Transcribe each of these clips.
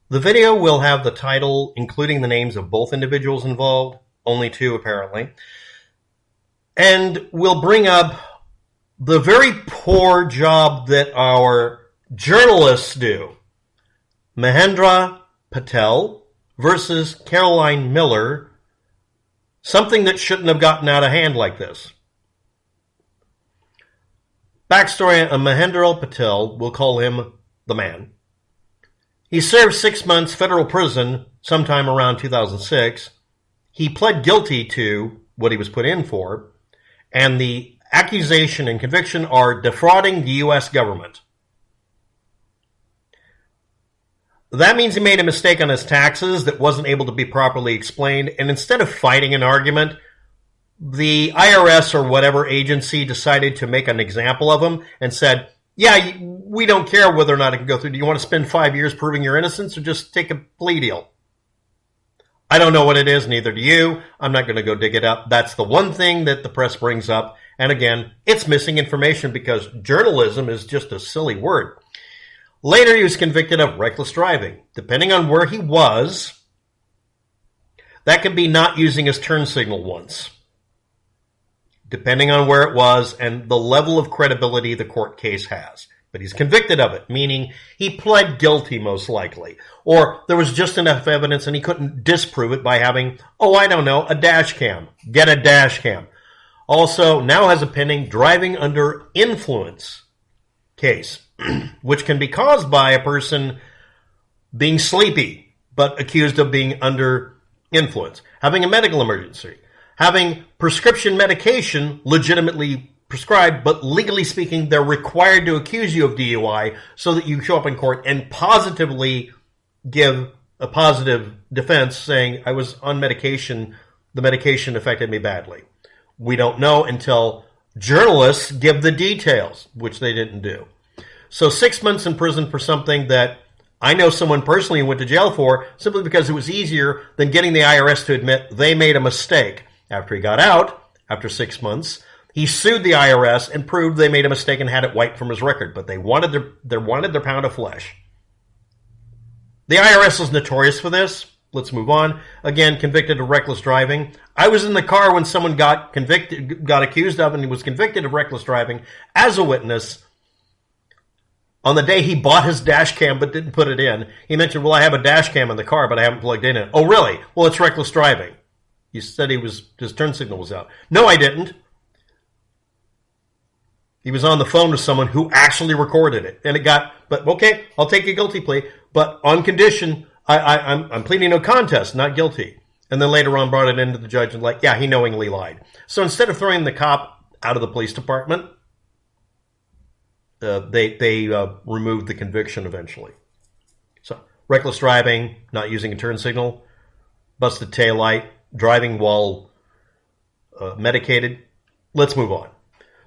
The video will have the title, including the names of both individuals involved, only two apparently, and will bring up the very poor job that our journalists do. Mahendra Patel versus Caroline Miller, something that shouldn't have gotten out of hand like this. Backstory of Mahendra Patel, we'll call him the man. He served 6 months federal prison sometime around 2006. He pled guilty to what he was put in for, and the accusation and conviction are defrauding the U.S. government. That means he made a mistake on his taxes that wasn't able to be properly explained, and instead of fighting an argument, the IRS or whatever agency decided to make an example of him and said, yeah, we don't care whether or not it can go through. Do you want to spend 5 years proving your innocence or just take a plea deal? I don't know what it is, neither do you. I'm not going to go dig it up. That's the one thing that the press brings up. And again, it's missing information because journalism is just a silly word. Later, he was convicted of reckless driving. Depending on where he was, that could be not using his turn signal once. Depending on where it was and the level of credibility the court case has. But he's convicted of it, meaning he pled guilty most likely. Or there was just enough evidence and he couldn't disprove it by having, a dash cam. Get a dash cam. Also, now has a pending driving under influence case, which can be caused by a person being sleepy, but accused of being under influence, having a medical emergency, having prescription medication legitimately prescribed, but legally speaking, they're required to accuse you of DUI so that you show up in court and positively give a positive defense saying, I was on medication, the medication affected me badly. We don't know until journalists give the details, which they didn't do. So 6 months in prison for something that I know someone personally went to jail for simply because it was easier than getting the IRS to admit they made a mistake. After he got out, after 6 months, he sued the IRS and proved they made a mistake and had it wiped from his record. But they wanted their pound of flesh. The IRS is notorious for this. Let's move on. Again, convicted of reckless driving. I was in the car when someone got accused of, and he was convicted of reckless driving as a witness. On the day he bought his dash cam but didn't put it in, he mentioned, well, I have a dash cam in the car, but I haven't plugged in it. Oh, really? Well, it's reckless driving. He said his turn signal was out. No, I didn't. He was on the phone with someone who actually recorded it. And but okay, I'll take a guilty plea, but on condition, I'm pleading no contest, not guilty. And then later on brought it into the judge and he knowingly lied. So instead of throwing the cop out of the police department, they removed the conviction eventually. So reckless driving, not using a turn signal, busted taillight, driving while medicated. Let's move on.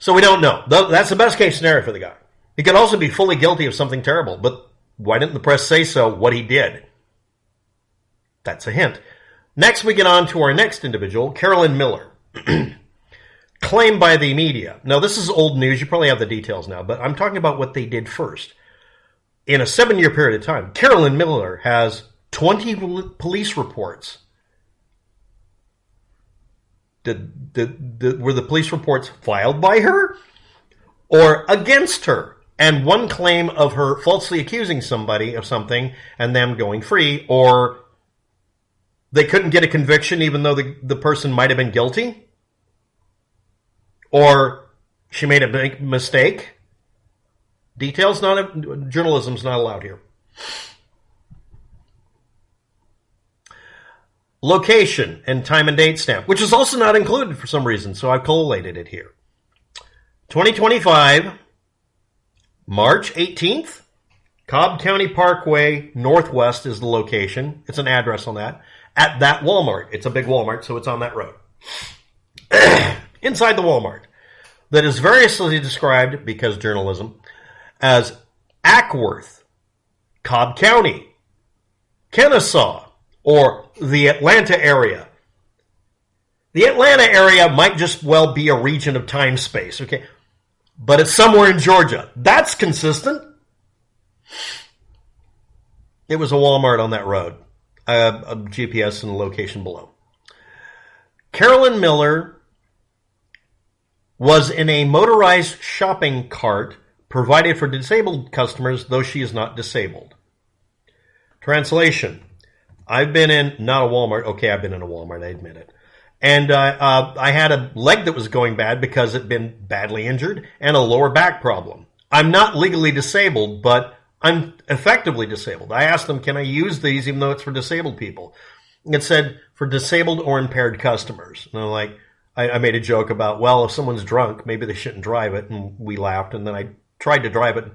So we don't know. That's the best case scenario for the guy. He could also be fully guilty of something terrible, but why didn't the press say so, what he did? That's a hint. Next, we get on to our next individual, Caroline Miller. Claimed by the media. Now, this is old news. You probably have the details now, but I'm talking about what they did first. In a 7-year period of time, Caroline Miller has 20 police reports. Were the police reports filed by her or against her? And one claim of her falsely accusing somebody of something and them going free, or they couldn't get a conviction even though the person might have been guilty, or she made a big mistake. Details, journalism's not allowed here. Location and time and date stamp, which is also not included for some reason, so I've collated it here. 2025, March 18th, Cobb County Parkway Northwest is the location. It's an address on that. At that Walmart. It's a big Walmart, so it's on that road. Inside the Walmart, that is variously described, because journalism, as Acworth, Cobb County, Kennesaw, or the Atlanta area. The Atlanta area might just well be a region of time-space, okay? But it's somewhere in Georgia. That's consistent. It was a Walmart on that road. A GPS and the location below. Caroline Miller was in a motorized shopping cart provided for disabled customers, though she is not disabled. Translation. I've been in, not a Walmart. Okay, I've been in a Walmart, I admit it. And I had a leg that was going bad because it had been badly injured and a lower back problem. I'm not legally disabled, but I'm effectively disabled. I asked them, can I use these even though it's for disabled people? It said for disabled or impaired customers. And I'm like, I made a joke about, well, if someone's drunk, maybe they shouldn't drive it. And we laughed. And then I tried to drive it.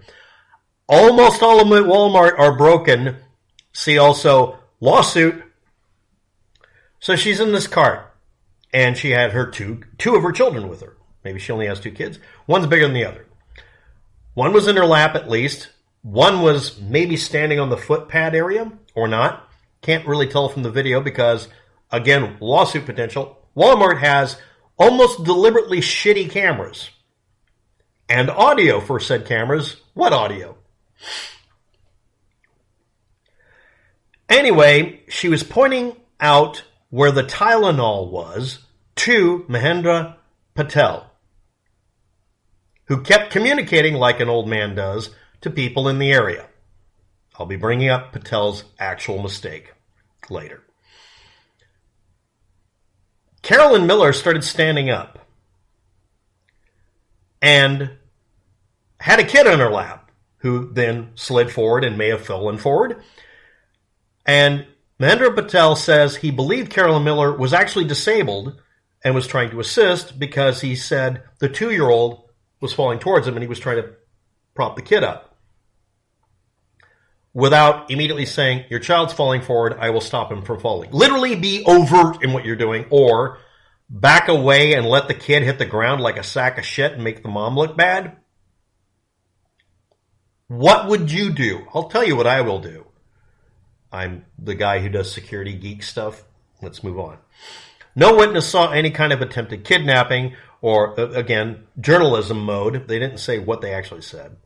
Almost all of them at Walmart are broken. See also lawsuit. So she's in this cart. And she had her two of her children with her. Maybe she only has 2 kids. One's bigger than the other. One was in her lap at least. One was maybe standing on the footpad area or not. Can't really tell from the video because, again, lawsuit potential. Walmart has almost deliberately shitty cameras. And audio for said cameras. What audio? Anyway, she was pointing out where the Tylenol was to Mahendra Patel, who kept communicating like an old man does to people in the area. I'll be bringing up Patel's actual mistake later. Caroline Miller started standing up and had a kid on her lap who then slid forward and may have fallen forward. And Mahendra Patel says he believed Caroline Miller was actually disabled and was trying to assist because he said the 2-year-old was falling towards him and he was trying to prop the kid up. Without immediately saying, your child's falling forward, I will stop him from falling. Literally be overt in what you're doing, or back away and let the kid hit the ground like a sack of shit and make the mom look bad. What would you do? I'll tell you what I will do. I'm the guy who does security geek stuff. Let's move on. No witness saw any kind of attempted kidnapping or, again, journalism mode. They didn't say what they actually said.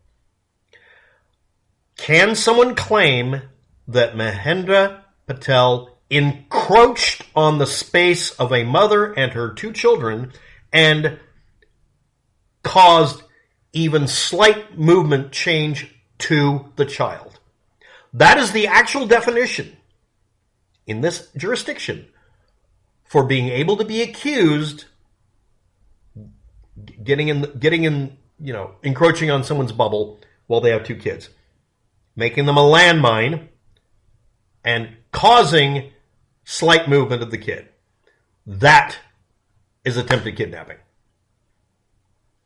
Can someone claim that Mahendra Patel encroached on the space of a mother and her 2 children and caused even slight movement change to the child? That is the actual definition in this jurisdiction for being able to be accused getting in, encroaching on someone's bubble while they have 2 kids, making them a landmine, and causing slight movement of the kid. That is attempted kidnapping.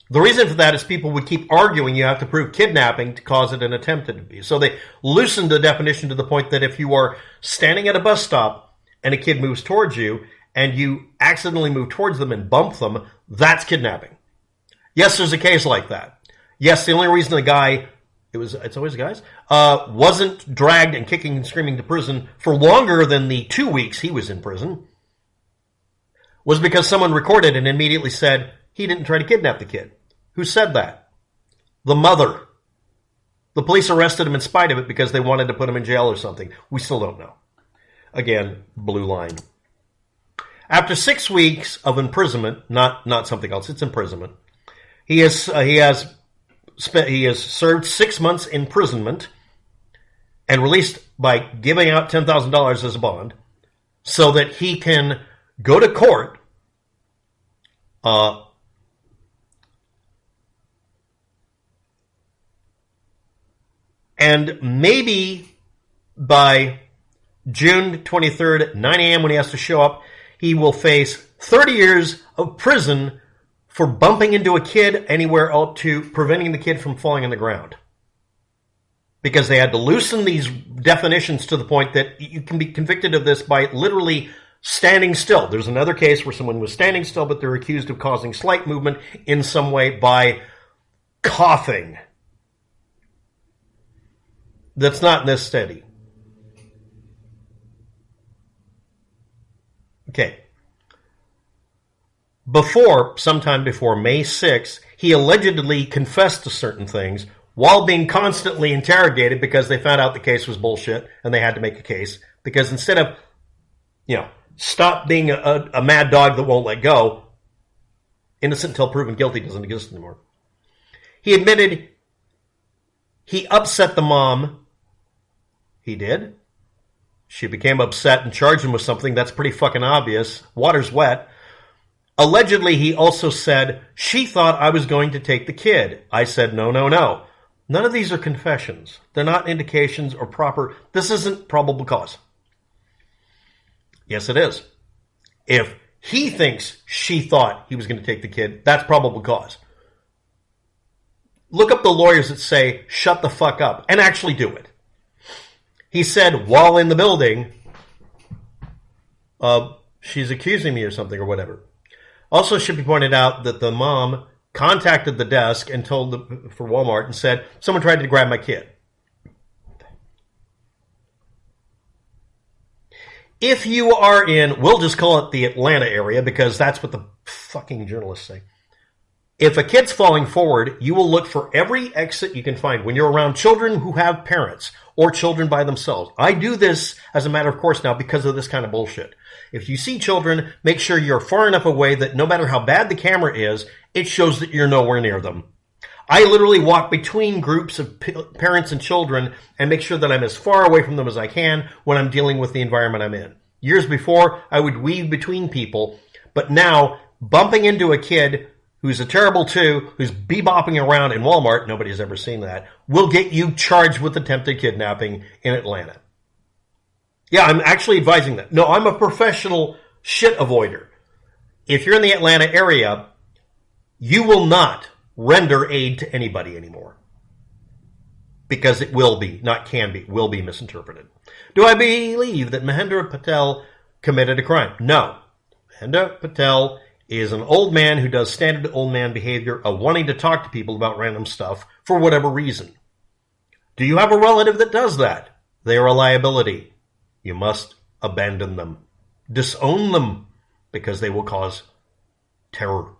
The reason for that is people would keep arguing you have to prove kidnapping to cause it an attempted to be. So they loosened the definition to the point that if you are standing at a bus stop and a kid moves towards you and you accidentally move towards them and bump them, that's kidnapping. Yes, there's a case like that. Yes, the only reason the guy, it's always guys, wasn't dragged and kicking and screaming to prison for longer than the 2 weeks he was in prison was because someone recorded and immediately said he didn't try to kidnap the kid. Who said that? The mother. The police arrested him in spite of it because they wanted to put him in jail or something. We still don't know. Again, blue line. After 6 weeks of imprisonment, not something else, it's imprisonment. He has served 6 months imprisonment and released by giving out $10,000 as a bond so that he can go to court and maybe by June 23rd at 9 a.m. when he has to show up, he will face 30 years of prison for bumping into a kid anywhere up to preventing the kid from falling on the ground. Because they had to loosen these definitions to the point that you can be convicted of this by literally standing still. There's another case where someone was standing still, but they're accused of causing slight movement in some way by coughing. That's not this steady. Okay. Sometime before May 6th, he allegedly confessed to certain things while being constantly interrogated because they found out the case was bullshit and they had to make a case. Because instead of, stop being a mad dog that won't let go, innocent until proven guilty doesn't exist anymore. He admitted he upset the mom. He did. She became upset and charged him with something that's pretty fucking obvious. Water's wet. Allegedly, he also said, she thought I was going to take the kid. I said, no, no, no. None of these are confessions. They're not indications or proper. This isn't probable cause. Yes, it is. If he thinks she thought he was going to take the kid, that's probable cause. Look up the lawyers that say, shut the fuck up, and actually do it. He said, while in the building, she's accusing me or something or whatever. Also, should be pointed out that the mom contacted the desk and told for Walmart and said, someone tried to grab my kid. If you are in, we'll just call it the Atlanta area because that's what the fucking journalists say. If a kid's falling forward, you will look for every exit you can find when you're around children who have parents or children by themselves. I do this as a matter of course now because of this kind of bullshit. If you see children, make sure you're far enough away that no matter how bad the camera is, it shows that you're nowhere near them. I literally walk between groups of parents and children and make sure that I'm as far away from them as I can when I'm dealing with the environment I'm in. Years before, I would weave between people, but now bumping into a kid who's a terrible two, who's bebopping around in Walmart, nobody's ever seen that, will get you charged with attempted kidnapping in Atlanta. Yeah, I'm actually advising that. No, I'm a professional shit avoider. If you're in the Atlanta area, you will not render aid to anybody anymore. Because it will be, not can be, will be misinterpreted. Do I believe that Mahendra Patel committed a crime? No. Mahendra Patel is an old man who does standard old man behavior of wanting to talk to people about random stuff for whatever reason. Do you have a relative that does that? They are a liability. You must abandon them. Disown them because they will cause terror.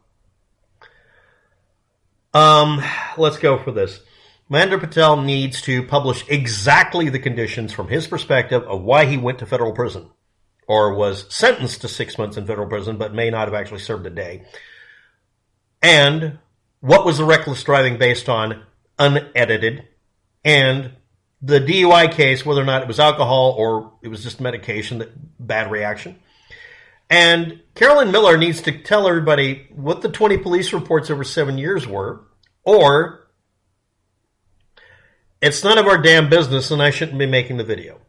Let's go for this. Mahendra Patel needs to publish exactly the conditions from his perspective of why he went to federal prison or was sentenced to 6 months in federal prison but may not have actually served a day. And what was the reckless driving based on, unedited, and the DUI case, whether or not it was alcohol or it was just medication, that bad reaction. And Caroline Miller needs to tell everybody what the 20 police reports over 7 years were, or it's none of our damn business and I shouldn't be making the video.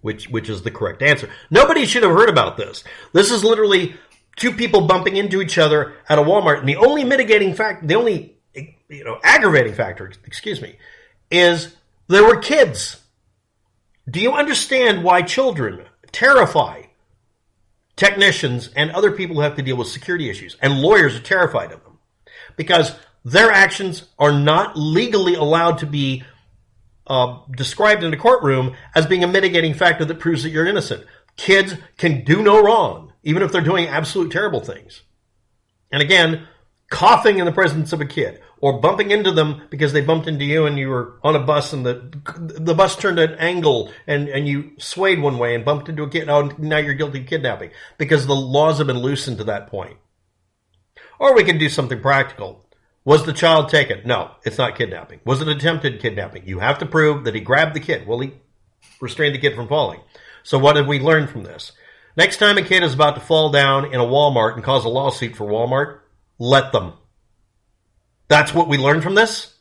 Which is the correct answer. Nobody should have heard about this. This is literally two people bumping into each other at a Walmart, and the only mitigating fact, the only aggravating factor, is there were kids. Do you understand why children terrify technicians and other people who have to deal with security issues? And lawyers are terrified of them because their actions are not legally allowed to be described in a courtroom as being a mitigating factor that proves that you're innocent. Kids can do no wrong, even if they're doing absolute terrible things. And again, coughing in the presence of a kid or bumping into them because they bumped into you and you were on a bus and the bus turned at an angle and you swayed one way and bumped into a kid. Oh, now you're guilty of kidnapping because the laws have been loosened to that point. Or we can do something practical. Was the child taken? No, it's not kidnapping. Was it attempted kidnapping? You have to prove that he grabbed the kid. Well, he restrained the kid from falling. So what did we learn from this? Next time a kid is about to fall down in a Walmart and cause a lawsuit for Walmart, let them. That's what we learned from this?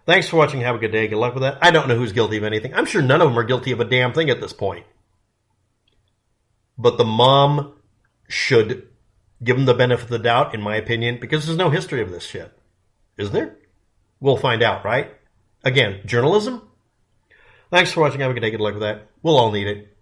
Thanks for watching. Have a good day. Good luck with that. I don't know who's guilty of anything. I'm sure none of them are guilty of a damn thing at this point. But the mom should give them the benefit of the doubt, in my opinion, because there's no history of this shit. Is there? We'll find out, right? Again, journalism? Thanks for watching. Have a good day. Good luck with that. We'll all need it.